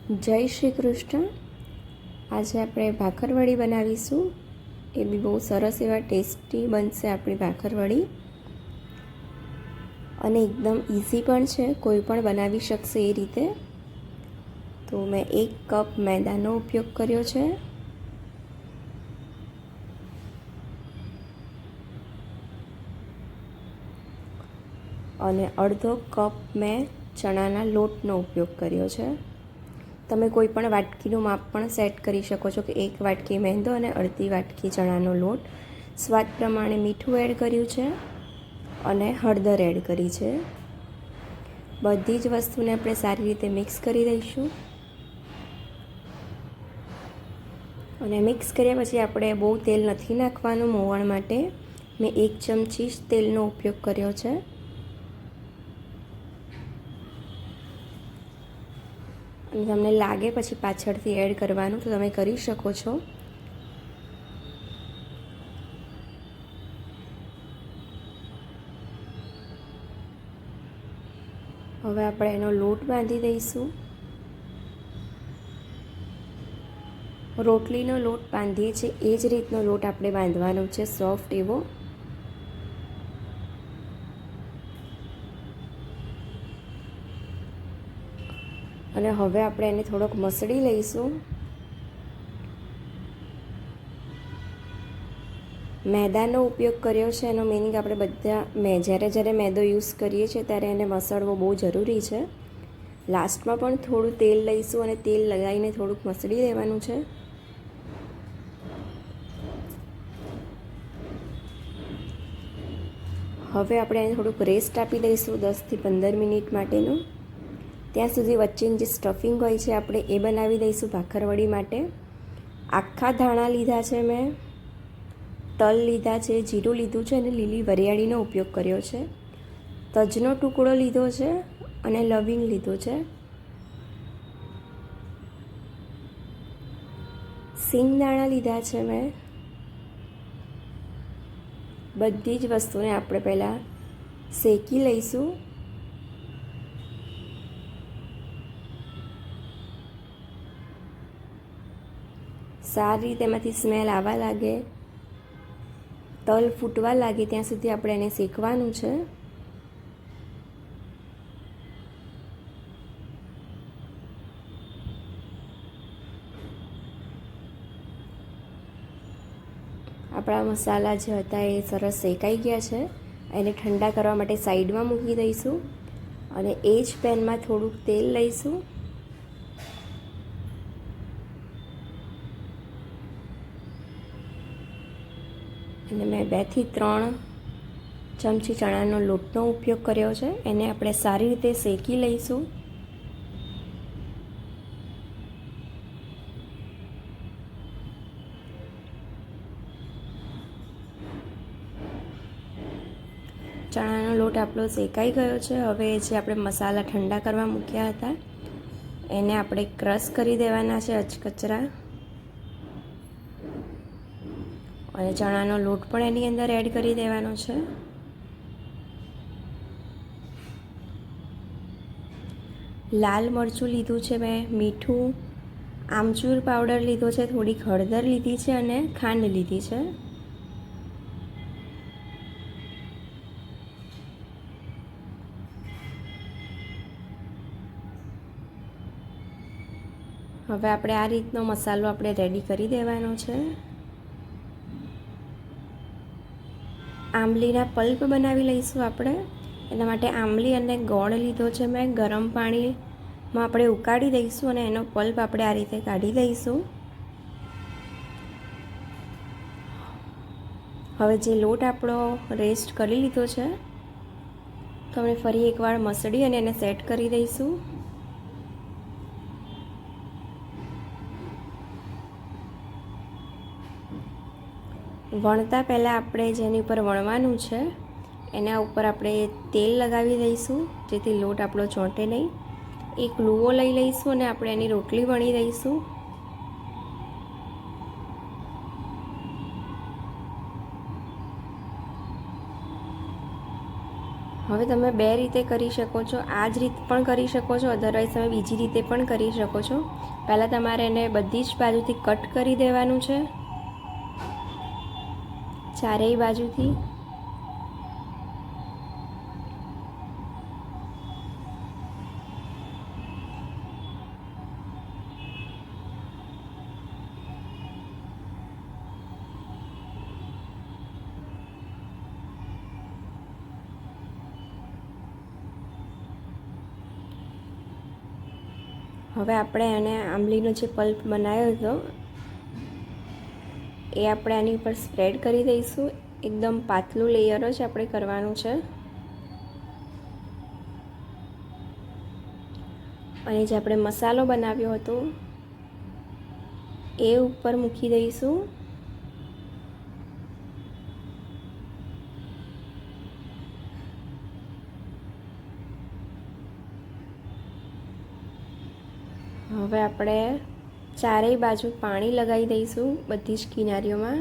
જય શ્રી કૃષ્ણ। આજે આપણે ભાખરવડી બનાવીશું। એ બી બહુ સરસ એવા ટેસ્ટી બનશે આપણી ભાખરવડી, અને એકદમ ઇઝી પણ છે, કોઈ પણ બનાવી શકશે એ રીતે। તો મેં 1 કપ મેદાનો ઉપયોગ કર્યો છે, અને અડધો કપ મેં ચણાના લોટનો ઉપયોગ કર્યો છે। તમે કોઈ પણ વાટકીનું માપ પણ સેટ કરી શકો છો કે 1 વાટકી મેંદો અને અડધી વાટકી ચણાનો લોટ। સ્વાદ પ્રમાણે મીઠું એડ કર્યું છે અને હળદર એડ કરી છે। બધી જ વસ્તુને આપણે સારી રીતે મિક્સ કરી દઈશું, અને મિક્સ કર્યા પછી આપણે બહુ તેલ નથી નાખવાનું મોવણ માટે। મેં 1 ચમચી જ તેલનો ઉપયોગ કર્યો છે। અને તમને લાગે પછી પાછળથી એડ કરવાનું તો તમે કરી શકો છો। હવે આપણે એનો લોટ બાંધી દઈશું। રોટલીનો લોટ બાંધીએ છીએ એ જ રીતનો લોટ આપણે બાંધવાનો છે, સોફ્ટ એવો। અને હવે આપણે એને થોડોક મસળી લઈશું। મેદાનો ઉપયોગ કર્યો છે, એનો મિનિંગ આપણે બધા જ્યારે મેદો યુઝ કરીએ છીએ ત્યારે એને મસળવો બહુ જરૂરી છે। લાસ્ટમાં પણ થોડું તેલ લઈશું અને તેલ લગાવીને થોડુંક મસળી દેવાનું છે। હવે આપણે એને થોડુંક રેસ્ટ આપી દઈશું 10થી 15 મિનિટ માટેનું। ત્યાં સુધી વચ્ચેની જે સ્ટફિંગ હોય છે આપણે એ બનાવી દઈશું ભાખરવડી માટે। આખા ધાણા લીધા છે મેં, તલ લીધા છે, જીરું લીધું છે અને લીલી વરિયાળીનો ઉપયોગ કર્યો છે। તજનો ટુકડો લીધો છે અને લવિંગ લીધું છે। સિંગદાણા લીધા છે મેં। બધી જ વસ્તુને આપણે પહેલાં શેકી લઈશું। સારી રીતે એમાંથી સ્મેલ આવવા લાગે, તલ ફૂટવા લાગે ત્યાં સુધી આપણે એને શેકવાનું છે। આપણા મસાલા જે હતા એ સરસ શેકાઈ ગયા છે। એને ઠંડા કરવા માટે સાઈડમાં મૂકી દઈશું, અને એ જ પેનમાં થોડુંક તેલ લઈશું અને મેં 2 થી 3 ચમચી ચણાનો લોટનો ઉપયોગ કર્યો છે। એને આપણે સારી રીતે શેકી લઈશું। ચણાનો લોટ આપણો શેકાઈ ગયો છે। હવે જે આપણે મસાલા ઠંડા કરવા મૂક્યા હતા એને આપણે ક્રશ કરી દેવાના છે અચકચરા, અને ચણાનો લોટ પણ એની અંદર એડ કરી દેવાનો છે। લાલ મરચું લીધું છે મેં, મીઠું, આમચૂર પાવડર લીધો છે, થોડીક હળદર લીધી છે અને ખાંડ લીધી છે। હવે આપણે આ રીતનો મસાલો આપણે રેડી કરી દેવાનો છે। આંબલીના પલ્પ બનાવી લઈશું આપણે। એના માટે આંબલી અને ગોળ લીધો છે મેં, ગરમ પાણીમાં આપણે ઉકાળી દઈશું અને એનો પલ્પ આપણે આ રીતે કાઢી દઈશું। હવે જે લોટ આપણો રેસ્ટ કરી લીધો છે તો આપણે ફરી એકવાર મસળી અને એને સેટ કરી દઈશું। વણતા પહેલાં આપણે જેની ઉપર વણવાનું છે એના ઉપર આપણે તેલ લગાવી દઈશું, જેથી લોટ આપણો ચોંટે નહીં। એક લુવો લઈ લઈશું અને આપણે એની રોટલી વણી દઈશું। હવે તમે બે રીતે કરી શકો છો, આ જ રીત પણ કરી શકો છો, અધરવાઇઝ તમે બીજી રીતે પણ કરી શકો છો. પહેલાં તમારે એને બધી જ બાજુથી કટ કરી દેવાનું છે, ચારેય બાજુથી. હવે આપણે એને આંબલીનો જે પલ્પ બનાવ્યો હતો એ આપણે આની ઉપર સ્પ્રેડ કરી દઈશું. એકદમ પાતળું લેયર જ આપણે કરવાનું છે. અને જે આપણે મસાલો બનાવ્યો હતો એ ઉપર મૂકી દઈશું. હવે આપણે ચારેય બાજુ પાણી લગાવી દઈશું બધી જ કિનારીઓમાં.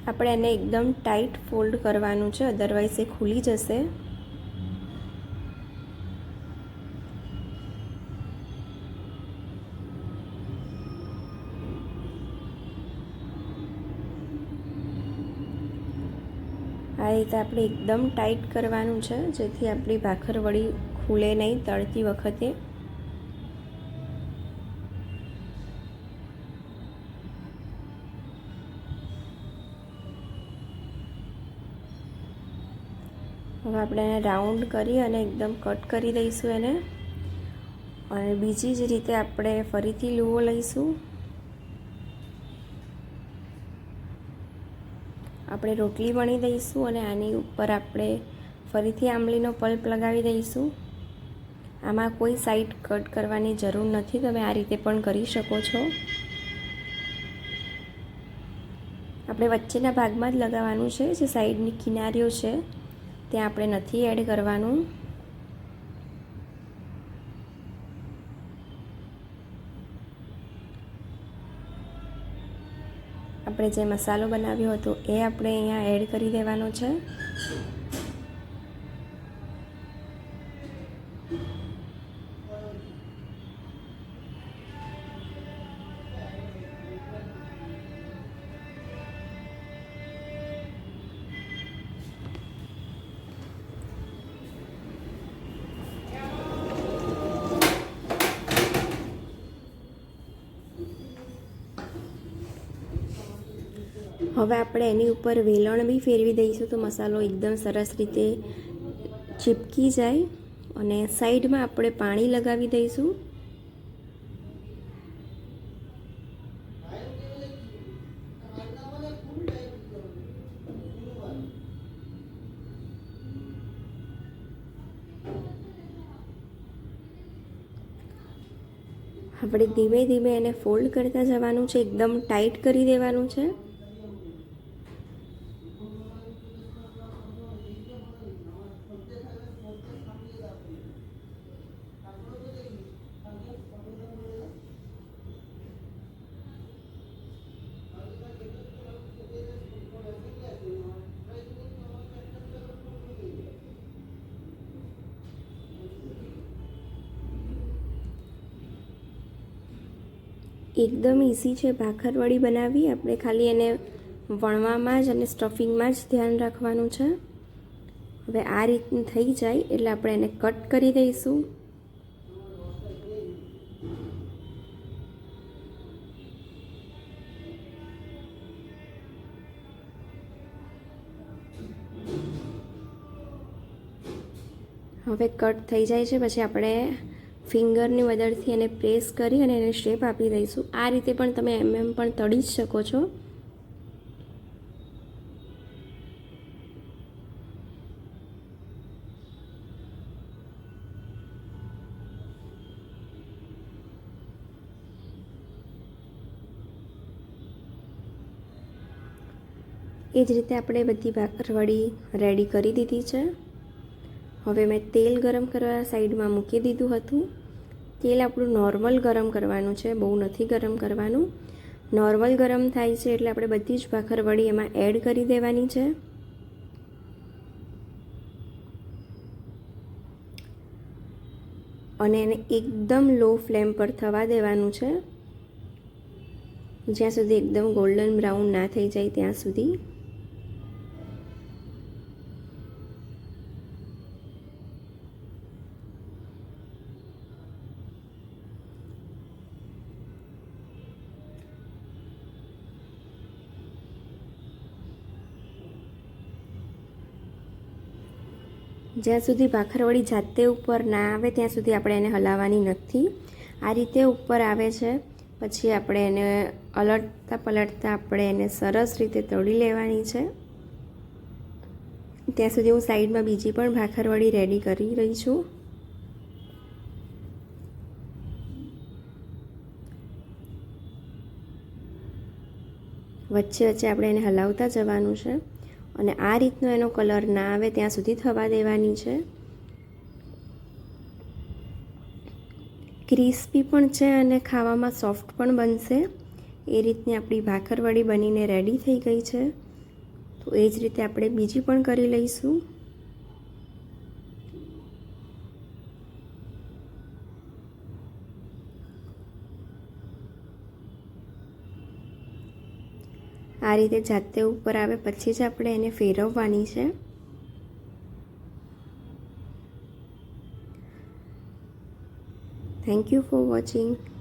આપણે એને એકદમ ટાઈટ ફોલ્ડ કરવાનું છે, અધરવાઇઝ એ ખુલી જશે. આ રીતે આપણે એકદમ ટાઈટ કરવાનું છે, જેથી આપણી ભાખરવડી ખુલે નહીં તળતી વખતે. હવે આપણે એને રાઉન્ડ કરી અને એકદમ કટ કરી દઈશું એને. અને બીજી જ રીતે આપણે ફરીથી લુઓ લઈશું. આપણે રોટલી વણી દઈશું અને આની ઉપર આપણે ફરીથી આંબલીનો પલ્પ લગાવી દઈશું. આમાં કોઈ સાઈડ કટ કરવાની જરૂર નથી, તમે આ રીતે પણ કરી શકો છો. આપણે વચ્ચેના ભાગમાં જ લગાવવાનું છે, જે સાઈડની કિનારીઓ છે ત્યાં આપણે નથી એડ કરવાનું. આપણે જે મસાલો બનાવ્યો હતો એ આપણે અહીંયા એડ કરી દેવાનો છે. હવે આપણે એની ઉપર વેલણ બી ફેરવી દઈશું, તો મસાલો એકદમ સરસ રીતે ચીપકી જાય. અને સાઈડમાં આપણે પાણી લગાવી દઈશું. આપણે ધીમે ધીમે એને ફોલ્ડ કરતા જવાનું છે, એકદમ ટાઈટ કરી દેવાનું છે. એકદમ ઇઝી છે ભાખરવડી બનાવવી. આપણે ખાલી એને વણવામાં જ અને સ્ટફિંગમાં જ ધ્યાન રાખવાનું છે. હવે આ રીતની થઈ જાય એટલે આપણે એને કટ કરી દઈશું. હવે કટ થઈ જાય છે પછી આપણે ફિંગરની મદદથી એને પ્રેસ કરી અને એને શેપ આપી દઈશું. આ રીતે પણ તમે પણ તળી જ શકો છો. એ જ રીતે આપણે બધી ભાખરવડી રેડી કરી દીધી છે. હવે મેં તેલ ગરમ કરવા સાઈડમાં મૂકી દીધું હતું. તેલ આપણું નોર્મલ ગરમ કરવાનું છે, બહુ નથી ગરમ કરવાનું. નોર્મલ ગરમ થાય છે એટલે આપણે બધી જ ભાખરવડી એમાં એડ કરી દેવાની છે. અને એને એકદમ લો ફ્લેમ પર થવા દેવાનું છે, જ્યાં સુધી એકદમ ગોલ્ડન બ્રાઉન ના થઈ જાય ત્યાં સુધી. જ્યાં સુધી ભાખરવડી જાતે ઉપર ના આવે ત્યાં સુધી આપણે એને હલાવવાની નથી. આ રીતે ઉપર આવે છે પછી આપણે એને અલટતા પલટતા આપણે એને સરસ રીતે તળી લેવાની છે. ત્યાં સુધી હું સાઈડમાં બીજી પણ ભાખરવડી રેડી કરી રહી છું. વચ્ચે વચ્ચે આપણે એને હલાવતા જવાનું છે અને આ રીતનો એનો કલર ના આવે ત્યાં સુધી થવા દેવાની છે. ક્રિસ્પી પણ છે અને ખાવામાં સોફ્ટ પણ બનશે. એ રીતની આપણી ભાખરવડી બનીને રેડી થઈ ગઈ છે. તો એ જ રીતે આપણે બીજી પણ કરી લઈશું. આ રીતે જાતે ઉપર આવે પછી જ આપણે એને ફેરવવાની છે. Thank you for watching.